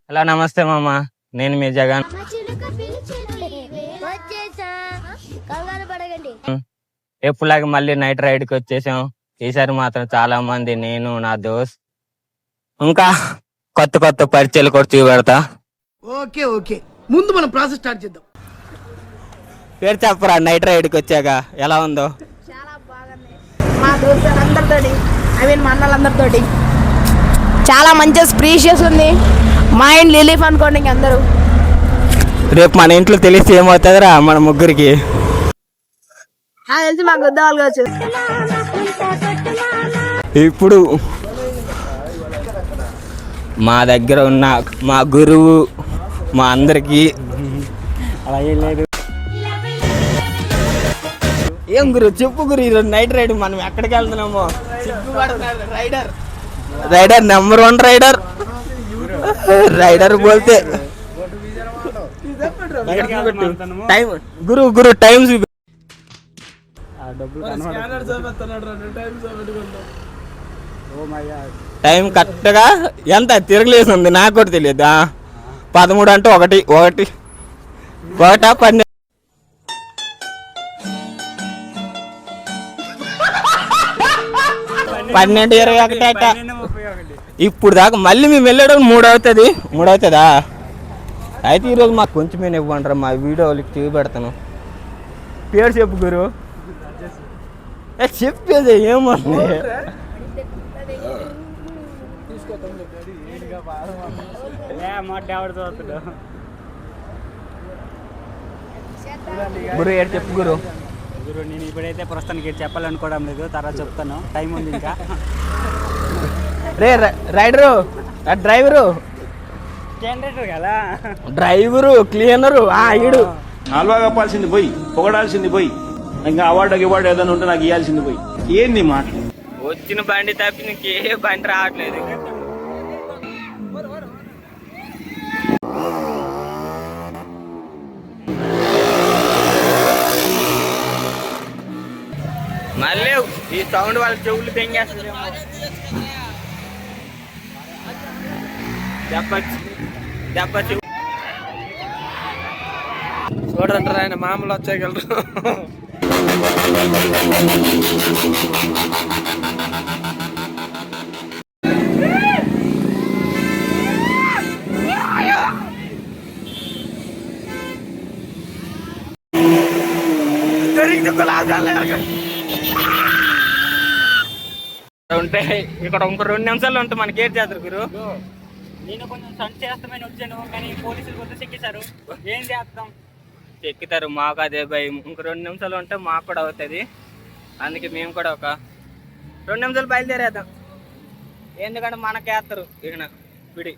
Hello నమస్తే మామ, నేను మీ జగన్. ఎప్పుడులాగా మళ్ళీ నైట్ రైడ్కి వచ్చేసాం. ఈసారి మాత్రం చాలా మంది, నేను నా దోస్త్, ఇంకా కొత్త కొత్త పరిచయాలు కూడా చూపెడతా. ఓకే ఓకే, ముందు మనం ప్రాసెస్ స్టార్ట్ చేద్దాం. పేరు చెప్పరా, నైట్ రైడ్కి వచ్చాక ఎలా ఉందో? చాలా బాగుంది. మా దోస్తులందరితోటి, మా అన్నలందరితోటి చాలా మంచిగా స్ప్రీషియస్ ఉంది. మైండ్ రిలీఫ్ అనుకోండి. అందరూ రేపు మన ఇంట్లో తెలిస్తే ఏమవుతుందిరా మన ముగ్గురికి? తెలిసి మాకు వద్దవాళ్ళు కావచ్చు. ఇప్పుడు మా దగ్గర ఉన్న మా గురువు మా అందరికి అలా ఏం లేదు. ఏం గురు చెప్పు గురు, ఈరోజు నైట్ రైడ్ మనం ఎక్కడికి వెళ్తున్నామో? Rider rider number 1 rider rider బోల్తే టైం గురు గురు టైం టైం కరెక్ట్గా ఎంత తిరగలేసింది నాకు కూడా తెలియదు. 13 అంటే 1 1 12 12 21 ఇప్పుడు దాకా మళ్ళీ మేము వెళ్ళడం 3 అవుతుందా? అయితే ఈరోజు మాకు కొంచెమే ఇవ్వంటారా, మా వీడియోలకి చూపి పెడతాను. పేరు చెప్పు గురు. చెప్పేది ఏమన్నా? గురు ఏడు చెప్పు గురు. గురు నేను ఇప్పుడైతే ప్రస్తుతానికి చెప్పాలనుకోవడం లేదు, తర్వాత చెప్తాను, టైం ఉంది ఇంకా. రే రైడరు, డ్రైవరు, జనరేటర్ కదా, డ్రైవరు, క్లీనరు, ఈడు హల్వా కప్పాల్సింది పోయి, పొగడాల్సింది పోయి, ఇంకా అవార్డు ఏదైనా ఉంటే నాకు ఇవ్వాల్సింది పోయి. ఏంది మాట? వచ్చిన బండి తప్పి నీకు ఏ బండి రావట్లేదు. మళ్ళీ ఈ సౌండ్ వాళ్ళ చెవులు తెంగేస్తుంది. దెబ్బ చూడంటారు, ఆయన మామూలు వచ్చేయగలరు. ఉంటే ఇక్కడ ఇంకో 2 నిమిషాలు ఉంటే మనకి ఏం చేస్తారు గురు? నేను కొంచెం సంట్ చేస్తామని వచ్చాను, కానీ పోలీసులు కొంత చెక్కిస్తారు. ఏం చేస్తాం? చెక్కుతారు, మాకు అదే భయం. ఇంకో 2 నిమిషాలు ఉంటే మాకు కూడా అవుతుంది. అందుకే మేము కూడా ఒక 2 నిమిషాలు బయలుదేరేద్దాం. ఎందుకంటే మనకేస్తారు ఇక పిడి.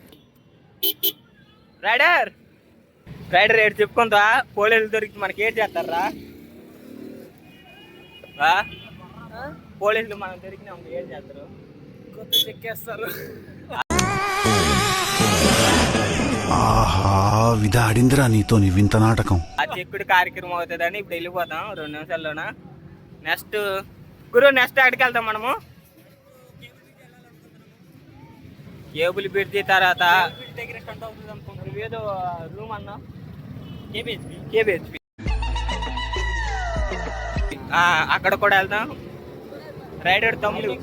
రైడర్ రైడర్ ఏడు చెప్పుకుంటా, పోలీసులు దొరికి మనకి ఏం చేస్తారా? పోలీసులు మనం దొరికినా ఏం చేస్తారు? కొత్త చెక్కేస్తారు. ఆహా, విధాడిందిరా నీతో నీ వింత నాటకం. ఆ చెక్కుడు కార్యక్రమం అవుతుందని ఇప్పుడు వెళ్ళిపోతాం 2 నిమిషాల్లోనా. నెక్స్ట్ గురు, నెక్స్ట్ ఎక్కడికి వెళ్తాం మనము? కేబుల్ బ్రిడ్జి, తర్వాత ఏదో రూమ్ అన్నా కేబిహెచ్పి, అక్కడ కూడా వెళ్దాం. రైడర్ తమ్ముడు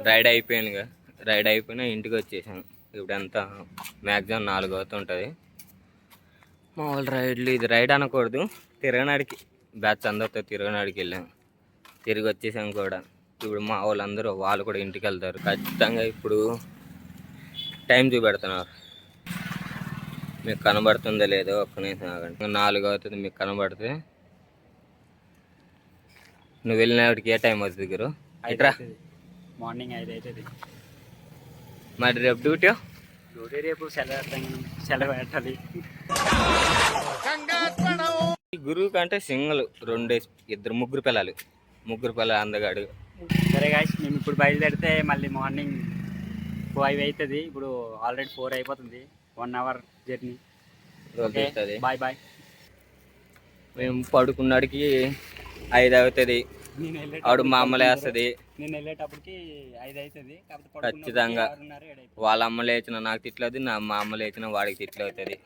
రైడ్ అయిపోయినా ఇంటికి వచ్చేసాను. ఇప్పుడంతా మ్యాక్సిమం 4 అవుతుంటుంది. మామూలు రైడ్లు, ఇది రైడ్ అనకూడదు, తిరగనాడికి బ్యాచ్ అందరితో తిరగనాడికి వెళ్ళాం. తిరిగి వచ్చేసాం కూడా. ఇప్పుడు మా వాళ్ళందరూ వాళ్ళు కూడా ఇంటికి వెళ్తారు ఖచ్చితంగా. ఇప్పుడు టైం చూపెడుతున్నారు, మీకు కనబడుతుందో లేదో ఒక్క నిమిషం ఆగండి. 4 అవుతుంది, మీకు కనబడితే. నువ్వు వెళ్ళినప్పటికి ఏ టైం అవుతుంది గురు? ఇట్రా, మార్నింగ్ 5 అవుతుంది. మరి రేపు డ్యూటీ రేపు సెలవు పెట్టాలి. గురువు కంటే సింగిల్ 2 ముగ్గురు పిల్లలు అందగాడు. సరే గాయ్స్, మేము ఇప్పుడు బయలుదేరితే మళ్ళీ మార్నింగ్ 5 అవుతుంది. ఇప్పుడు ఆల్రెడీ 4 అయిపోతుంది. 1 hour journey. Okay, bye bye. మేము పడుకున్నాడికి 5 అవుతుంది. నేను ఆడు మా అమ్మ లేస్తుంది. నేను వెళ్ళేటప్పటికి 5 అవుతుంది. కాకపోతే ఖచ్చితంగా 6:30, 7 అయిపోతుంది. వాళ్ళ అమ్మ లేచిన నాకు తిట్లేదు, మా అమ్మ లేచిన వాడికి తిట్లు అవుతుంది.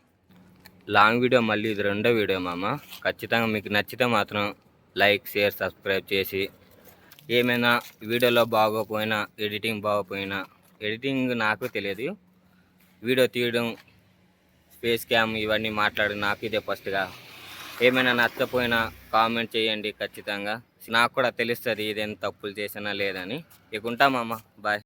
లాంగ్ వీడియో మళ్ళీ ఇది రెండో వీడియో మామ. ఖచ్చితంగా మీకు నచ్చితే మాత్రం లైక్, షేర్, సబ్స్క్రైబ్ చేసి, ఏమైనా వీడియోలో బాగోపోయినా, ఎడిటింగ్ బాగోపోయినా, ఎడిటింగ్ నాకు తెలియదు, వీడియో తీయడం, ఫేస్ క్యామ్ ఇవన్నీ మాట్లాడడం నాకు ఇదే ఫస్ట్గా. ఏమైనా నచ్చపోయినా కామెంట్ చేయండి ఖచ్చితంగా. నాకు కూడా తెలుస్తుంది ఇదేం తప్పులు చేసినా లేదని. ఇక ఉంటామమ్మ, బాయ్.